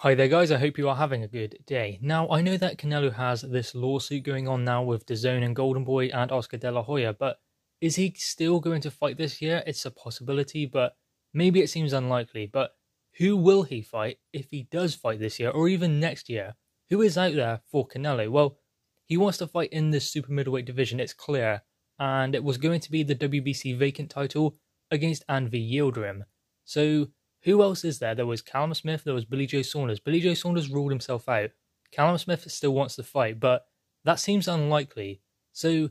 Hi there guys, I hope you are having a good day. Now, I know that Canelo has this lawsuit going on now with DAZN and Golden Boy and Oscar De La Hoya, but is he still going to fight this year? It's a possibility, but maybe it seems unlikely. But who will he fight if he does fight this year or even next year? Who is out there for Canelo? Well, he wants to fight in this super middleweight division, it's clear, and it was going to be the WBC vacant title against Anvi Yildirim. So who else is there? There was Callum Smith, there was Billy Joe Saunders. Billy Joe Saunders ruled himself out. Callum Smith still wants to fight, but that seems unlikely. So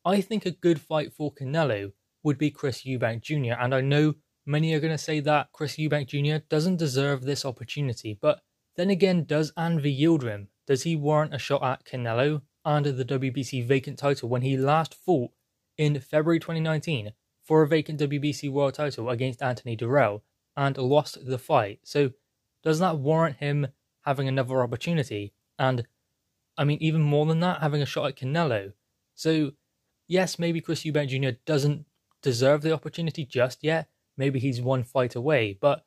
I think a good fight for Canelo would be Chris Eubank Jr. And I know many are going to say that Chris Eubank Jr. doesn't deserve this opportunity. But then again, does Anvi Yildirim? Does he warrant a shot at Canelo and the WBC vacant title when he last fought in February 2019 for a vacant WBC world title against Anthony Durrell and lost the fight? So does that warrant him having another opportunity? And I mean, even more than that, having a shot at Canelo. So yes, maybe Chris Eubank Jr. doesn't deserve the opportunity just yet. Maybe he's one fight away, but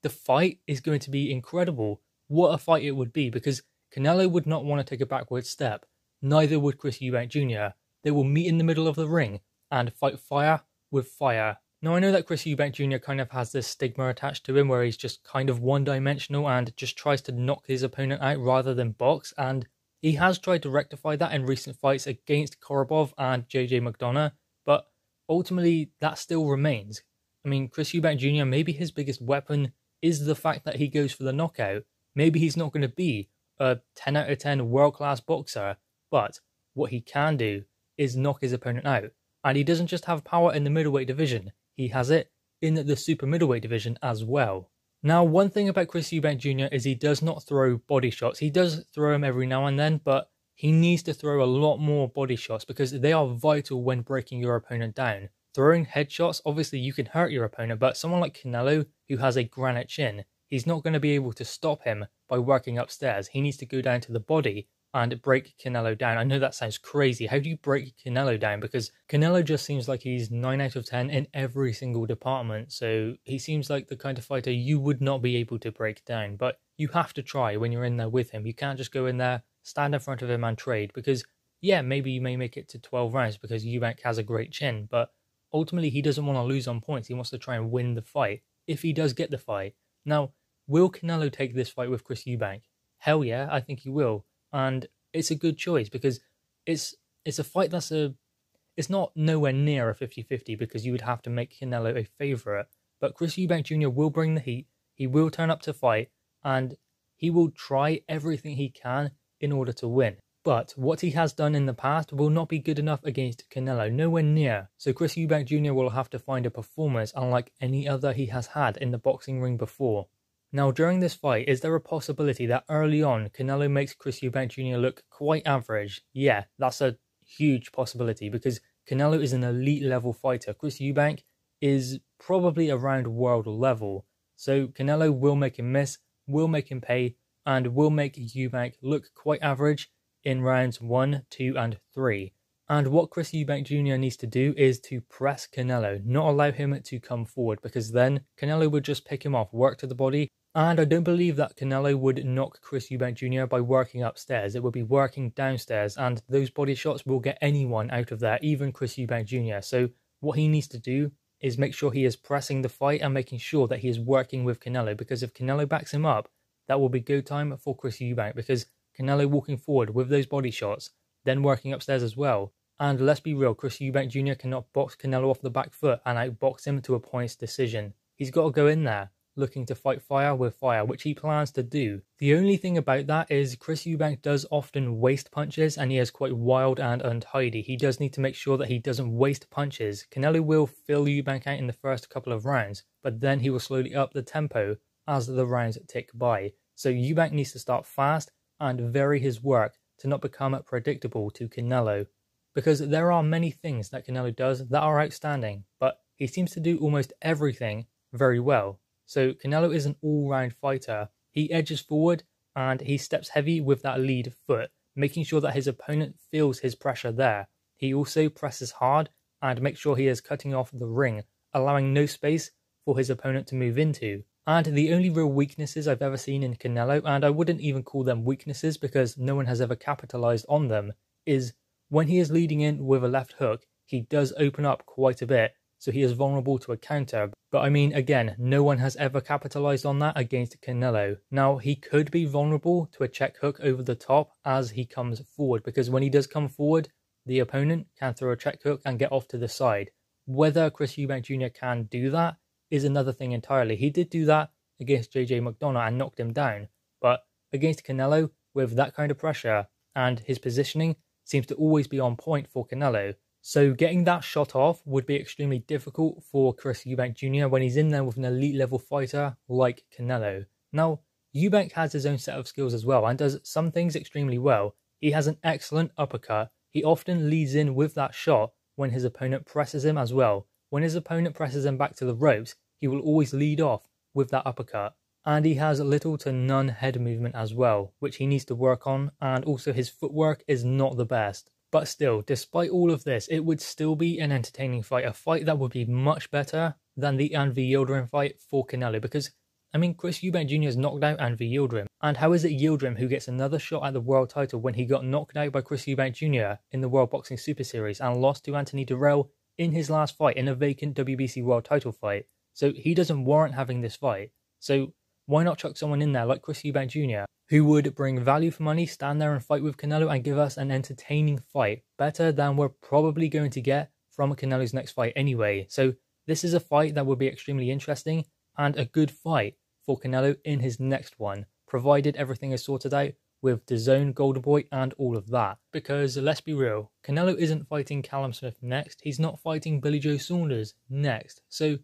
the fight is going to be incredible. What a fight it would be, because Canelo would not want to take a backward step. Neither would Chris Eubank Jr. They will meet in the middle of the ring and fight fire with fire. Now, I know that Chris Eubank Jr. kind of has this stigma attached to him where he's just kind of one-dimensional and just tries to knock his opponent out rather than box, and he has tried to rectify that in recent fights against Korobov and JJ McDonough, but ultimately that still remains. I mean, Chris Eubank Jr., maybe his biggest weapon is the fact that he goes for the knockout. Maybe he's not going to be a 10 out of 10 world-class boxer, but what he can do is knock his opponent out. And he doesn't just have power in the middleweight division, he has it in the super middleweight division as well. Now, one thing about Chris Eubank Jr. is he does not throw body shots. He does throw them every now and then, but he needs to throw a lot more body shots because they are vital when breaking your opponent down. Throwing headshots, obviously you can hurt your opponent, but someone like Canelo, who has a granite chin, he's not going to be able to stop him by working upstairs. He needs to go down to the body and break Canelo down. I know that sounds crazy. How do you break Canelo down? Because Canelo just seems like he's 9 out of 10 in every single department. So he seems like the kind of fighter you would not be able to break down. But you have to try when you're in there with him. You can't just go in there, stand in front of him and trade. Because, yeah, maybe you may make it to 12 rounds because Eubank has a great chin. But ultimately, he doesn't want to lose on points. He wants to try and win the fight, if he does get the fight. Now, will Canelo take this fight with Chris Eubank? Hell yeah, I think he will. And it's a good choice because it's a fight that's it's not nowhere near a 50-50 because you would have to make Canelo a favourite. But Chris Eubank Jr. will bring the heat, he will turn up to fight, and he will try everything he can in order to win. But what he has done in the past will not be good enough against Canelo, nowhere near. So Chris Eubank Jr. will have to find a performance unlike any other he has had in the boxing ring before. Now, during this fight, is there a possibility that early on, Canelo makes Chris Eubank Jr. look quite average? Yeah, that's a huge possibility because Canelo is an elite level fighter. Chris Eubank is probably around world level. So Canelo will make him miss, will make him pay, and will make Eubank look quite average in rounds 1, 2, and 3. And what Chris Eubank Jr. needs to do is to press Canelo, not allow him to come forward, because then Canelo would just pick him off, work to the body. And I don't believe that Canelo would knock Chris Eubank Jr. by working upstairs. It would be working downstairs, and those body shots will get anyone out of there, even Chris Eubank Jr. So what he needs to do is make sure he is pressing the fight and making sure that he is working with Canelo, because if Canelo backs him up, that will be go time for Chris Eubank, because Canelo walking forward with those body shots, then working upstairs as well. And let's be real, Chris Eubank Jr. cannot box Canelo off the back foot and outbox him to a points decision. He's got to go in there looking to fight fire with fire, which he plans to do. The only thing about that is Chris Eubank does often waste punches and he is quite wild and untidy. He does need to make sure that he doesn't waste punches. Canelo will fill Eubank out in the first couple of rounds, but then he will slowly up the tempo as the rounds tick by. So Eubank needs to start fast and vary his work to not become predictable to Canelo. Because there are many things that Canelo does that are outstanding, but he seems to do almost everything very well. So Canelo is an all-round fighter. He edges forward and he steps heavy with that lead foot, making sure that his opponent feels his pressure there. He also presses hard and makes sure he is cutting off the ring, allowing no space for his opponent to move into. And the only real weaknesses I've ever seen in Canelo, and I wouldn't even call them weaknesses because no one has ever capitalized on them, is when he is leading in with a left hook, he does open up quite a bit, so he is vulnerable to a counter. But I mean, again, no one has ever capitalized on that against Canelo. Now, he could be vulnerable to a check hook over the top as he comes forward, because when he does come forward, the opponent can throw a check hook and get off to the side. Whether Chris Eubank Jr. can do that is another thing entirely. He did do that against JJ McDonough and knocked him down, but against Canelo, with that kind of pressure, and his positioning seems to always be on point for Canelo. So getting that shot off would be extremely difficult for Chris Eubank Jr. when he's in there with an elite level fighter like Canelo. Now, Eubank has his own set of skills as well and does some things extremely well. He has an excellent uppercut. He often leads in with that shot when his opponent presses him as well. When his opponent presses him back to the ropes, he will always lead off with that uppercut. And he has little to none head movement as well, which he needs to work on, and also his footwork is not the best. But still, despite all of this, it would still be an entertaining fight, a fight that would be much better than the Anvi Yildirim fight for Canelo, because, I mean, Chris Eubank Jr. has knocked out Anvi Yildirim, and how is it Yildirim who gets another shot at the world title when he got knocked out by Chris Eubank Jr. in the World Boxing Super Series and lost to Anthony Dirrell in his last fight in a vacant WBC world title fight? So he doesn't warrant having this fight. So why not chuck someone in there like Chris Eubank Jr., who would bring value for money, stand there and fight with Canelo and give us an entertaining fight, better than we're probably going to get from Canelo's next fight anyway. So this is a fight that would be extremely interesting and a good fight for Canelo in his next one, provided everything is sorted out with DAZN, Golden Boy and all of that. Because let's be real, Canelo isn't fighting Callum Smith next, he's not fighting Billy Joe Saunders next. So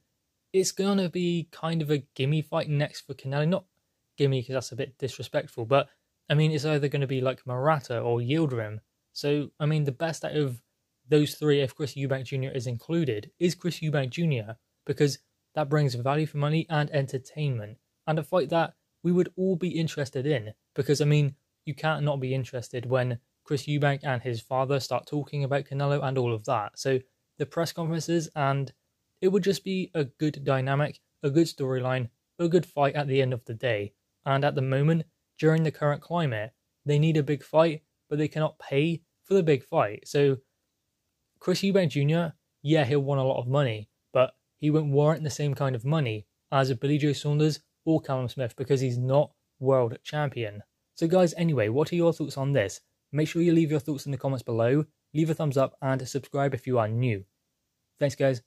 it's going to be kind of a gimme fight next for Canelo. Not gimme because that's a bit disrespectful, but I mean, it's either going to be like Murata or Yildirim. So, I mean, the best out of those three, if Chris Eubank Jr. is included, is Chris Eubank Jr. because that brings value for money and entertainment. And a fight that we would all be interested in. Because, I mean, you can't not be interested when Chris Eubank and his father start talking about Canelo and all of that. So, the press conferences, and it would just be a good dynamic, a good storyline, a good fight at the end of the day. And at the moment, during the current climate, they need a big fight, but they cannot pay for the big fight. So, Chris Eubank Jr., yeah, he'll want a lot of money, but he won't warrant the same kind of money as a Billy Joe Saunders or Callum Smith because he's not world champion. So guys, anyway, what are your thoughts on this? Make sure you leave your thoughts in the comments below, leave a thumbs up and subscribe if you are new. Thanks guys.